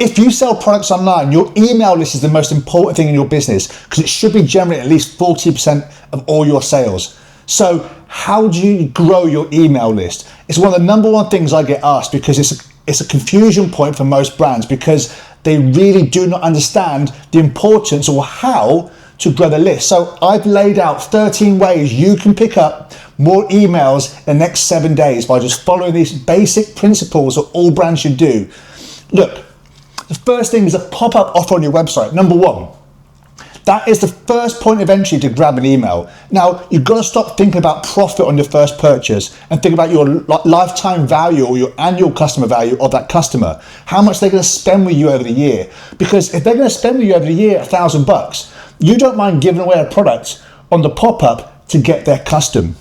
If you sell products online, your email list is the most important thing in your business because it should be generating at least 40% of all your sales. So how do you grow your email list? It's one of the number one things I get asked because it's a confusion point for most brands because they really do not understand the importance or how to grow the list. So I've laid out 13 ways you can pick up more emails in the next 7 days by just following these basic principles that all brands should do. Look, the first thing is a pop-up offer on your website. Number one, that is the first point of entry to grab an email. Now, you've got to stop thinking about profit on your first purchase and think about your lifetime value or your annual customer value of that customer. How much they're going to spend with you over the year. Because if they're going to spend with you over the year $1,000, you don't mind giving away a product on the pop-up to get their custom.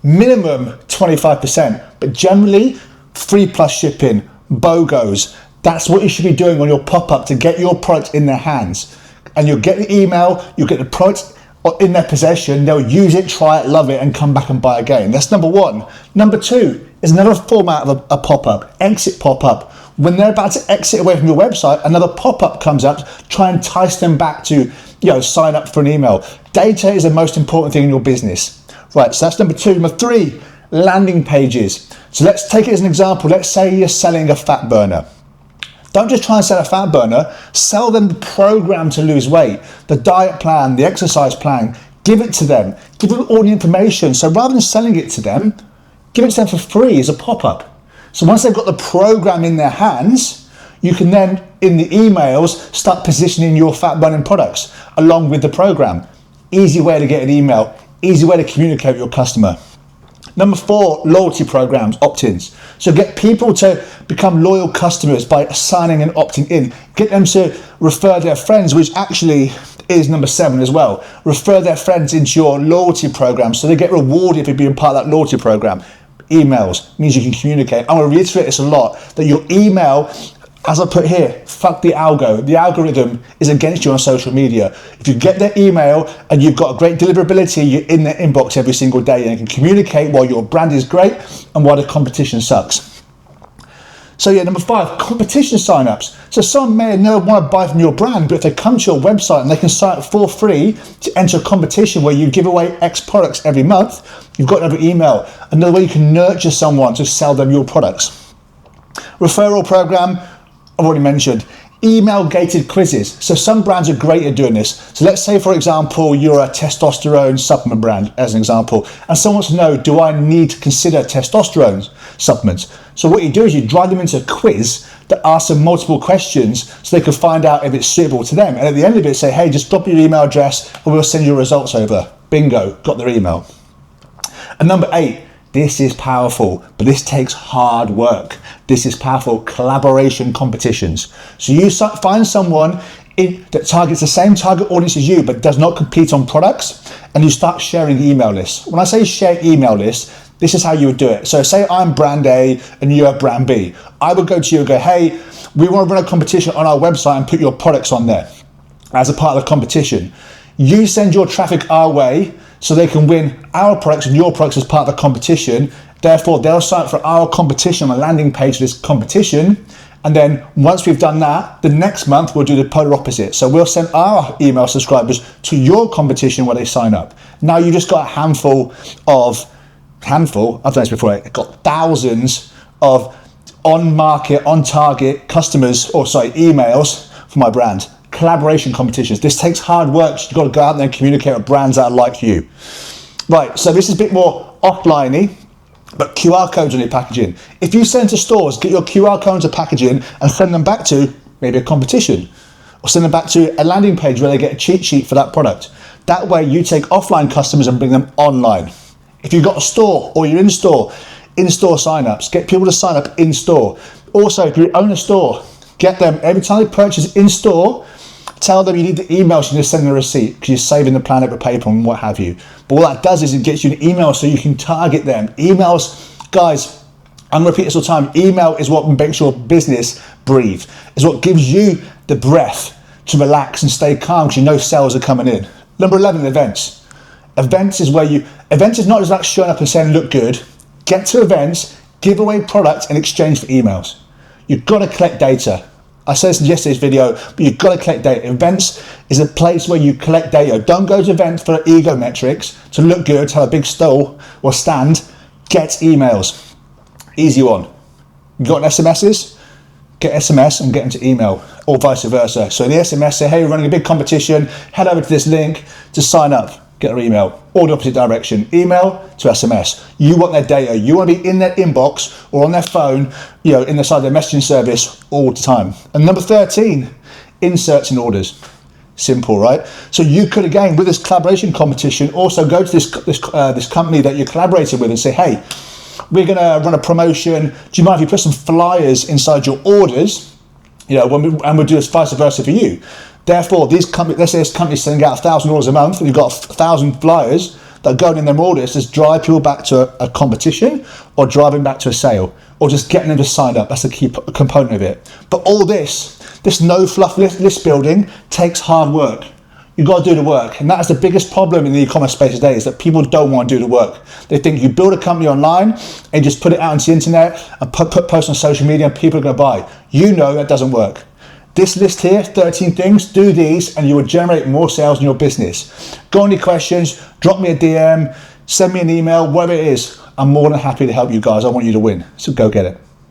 Minimum 25%, but generally free plus shipping, BOGOs. That's what you should be doing on your pop-up to get your product in their hands. And you'll get the email, you'll get the product in their possession, they'll use it, try it, love it, and come back and buy again. That's number one. Number two is another format of a pop-up, exit pop-up. When they're about to exit away from your website, another pop-up comes up, try and entice them back to, sign up for an email. Data is the most important thing in your business. Right, so that's number two. Number three, landing pages. So let's take it as an example. Let's say you're selling a fat burner. Don't just try and sell a fat burner, sell them the program to lose weight, the diet plan, the exercise plan. Give it to them, give them all the information. So rather than selling it to them, give it to them for free as a pop-up. So once they've got the program in their hands, you can then, in the emails, start positioning your fat burning products along with the program. Easy way to get an email, easy way to communicate with your customer. Number four, loyalty programs, opt-ins. So get people to become loyal customers by signing and opting in. Get them to refer their friends, which actually is number 7 as well. Refer their friends into your loyalty program so they get rewarded for being part of that loyalty program. Emails means you can communicate. I'm going to reiterate this a lot, that your email, as I put here, fuck the algo. The algorithm is against you on social media. If you get their email and you've got a great deliverability, you're in their inbox every single day and you can communicate while your brand is great and while the competition sucks. So number 5, competition signups. So some may not want to buy from your brand, but if they come to your website and they can sign up for free to enter a competition where you give away X products every month, you've got another email. Another way you can nurture someone to sell them your products. Referral program, I've already mentioned. Email gated quizzes. So some brands are great at doing this. So let's say, for example, you're a testosterone supplement brand, as an example, and someone wants to know, do I need to consider testosterone supplements? So what you do is you drive them into a quiz that asks them multiple questions so they can find out if it's suitable to them. And at the end of it, say, hey, just drop your email address and we'll send you results over. Bingo, got their email. And number 8, this is powerful, but this takes hard work. This is powerful, collaboration competitions. So you find someone that targets the same target audience as you, but does not compete on products, and you start sharing email lists. When I say share email lists, this is how you would do it. So say I'm brand A and you're brand B. I would go to you and go, hey, we want to run a competition on our website and put your products on there as a part of the competition. You send your traffic our way so they can win our products and your products as part of the competition. Therefore, they'll sign up for our competition on a landing page of this competition. And then once we've done that, the next month we'll do the polar opposite. So we'll send our email subscribers to your competition where they sign up. Now you just got I've done this before, I got thousands of on-market, on-target customers, emails for my brand. Collaboration competitions. This takes hard work. You've got to go out there and communicate with brands that are like you. Right, so this is a bit more offline-y, but QR codes on your packaging. If you send to stores, get your QR codes of packaging and send them back to maybe a competition, or send them back to a landing page where they get a cheat sheet for that product. That way you take offline customers and bring them online. If you've got a store or you're in-store sign-ups, get people to sign up in-store. Also, if you own a store, get them, every time they purchase in-store, tell them you need the email so you just send them a receipt because you're saving the planet with paper and what have you. But what that does is it gets you an email so you can target them. Emails, guys, I'm going to repeat this all the time. Email is what makes your business breathe. It's what gives you the breath to relax and stay calm because you know sales are coming in. Number 11, events. Events is not just about showing up and saying look good. Get to events, give away products in exchange for emails. You've got to collect data. I said this in yesterday's video, but you've got to collect data. Events is a place where you collect data. Don't go to events for ego metrics, to look good, to have a big stall or stand. Get emails. Easy one. You got SMSs? Get SMS and get them to email, or vice versa. So in the SMS, say, hey, we're running a big competition, head over to this link to sign up. Get their email, or the opposite direction, email to SMS. You want their data. You want to be in their inbox or on their phone, in the side of their messaging service all the time. And number 13, inserts and orders. Simple, right? So you could, again, with this collaboration competition, also go to this company that you're collaborating with and say, hey, we're going to run a promotion. Do you mind if you put some flyers inside your orders? And we'll do this vice versa for you. Therefore, these companies, let's say this company's sending out 1,000 orders a month, and you've got 1,000 flyers that are going in them orders, just drive people back to a competition, or driving back to a sale, or just getting them to sign up. That's a key component of it. But all this no fluff list building takes hard work. You've got to do the work. And that is the biggest problem in the e-commerce space today, is that people don't want to do the work. They think you build a company online and just put it out into the internet and put posts on social media and people are going to buy. You know that doesn't work. This list here, 13 things, do these and you will generate more sales in your business. Got any questions? Drop me a DM, send me an email, whatever it is. I'm more than happy to help you guys. I want you to win. So go get it.